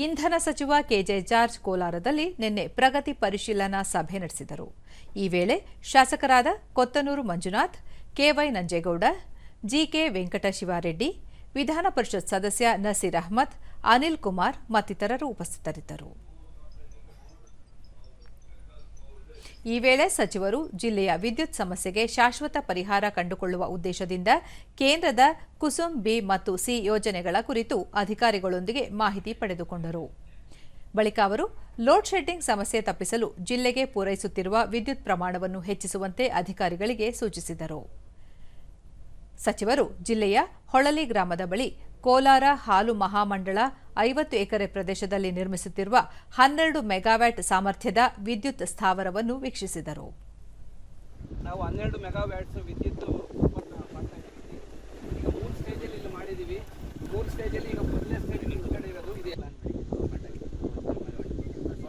ಇಂಧನ ಸಚಿವ K J George ಕೋಲಾರದಲ್ಲಿ ನಿನ್ನೆ ಪ್ರಗತಿ ಪರಿಶೀಲನಾ ಸಭೆ ನಡೆಸಿದರು. ಈ ವೇಳೆ ಶಾಸಕರಾದ ಕೊತ್ತನೂರು ಮಂಜುನಾಥ್, ಕೆವೈ ನಂಜೇಗೌಡ, ಜಿಕೆ ವೆಂಕಟಶಿವಾರೆಡ್ಡಿ, ವಿಧಾನ ಪರಿಷತ್ ಸದಸ್ಯ ನಸೀರ್ ಅಹ್ಮದ್, ಅನಿಲ್ ಕುಮಾರ್ ಮತ್ತಿತರರು ಉಪಸ್ಥಿತರಿದ್ದರು. ಈ ವೇಳೆ ಸಚಿವರು ಜಿಲ್ಲೆಯ ವಿದ್ಯುತ್ ಸಮಸ್ಯೆಗೆ ಶಾಶ್ವತ ಪರಿಹಾರ ಕಂಡುಕೊಳ್ಳುವ ಉದ್ದೇಶದಿಂದ ಕೇಂದ್ರದ ಕುಸುಮ್ ಬಿ ಮತ್ತು ಸಿ ಯೋಜನೆಗಳ ಕುರಿತು ಅಧಿಕಾರಿಗಳೊಂದಿಗೆ ಮಾಹಿತಿ ಪಡೆದುಕೊಂಡರು. ಬಳಿಕ ಅವರು ಲೋಡ್ ಶೆಡ್ಡಿಂಗ್ ಸಮಸ್ಯೆ ತಪ್ಪಿಸಲು ಜಿಲ್ಲೆಗೆ ಪೂರೈಸುತ್ತಿರುವ ವಿದ್ಯುತ್ ಪ್ರಮಾಣವನ್ನು ಹೆಚ್ಚಿಸುವಂತೆ ಅಧಿಕಾರಿಗಳಿಗೆ ಸೂಚಿಸಿದರು. ಸಚಿವರು ಜಿಲ್ಲೆಯ ಹೊಳಲಿ ಗ್ರಾಮದ ಬಳಿ ಕೋಲಾರ ಹಾಲು ಮಹಾಮಂಡಳ 50 ಎಕರೆ ಪ್ರದೇಶದಲ್ಲಿ ನಿರ್ಮಿಸುತ್ತಿರುವ 12 ಮೆಗಾವ್ಯಾಟ್ ಸಾಮರ್ಥ್ಯದ ವಿದ್ಯುತ್ ಸ್ಥಾವರವನ್ನು ವೀಕ್ಷಿಸಿದರು. ನಾವು 12 ಮೆಗಾವ್ಯಾಟ್ಸ್ ವಿದ್ಯುತ್ ಉತ್ಪನ್ನ ಮಾಡ್ತಾ ಇದ್ದೀವಿ. ಈಗ 3 ಸ್ಟೇಜಲ್ಲಿ ಇಲ್ಲಿ ಮಾಡಿದ್ದೀವಿ. 3 ಸ್ಟೇಜಲ್ಲಿ ಈಗ ಮೊದಲನೇ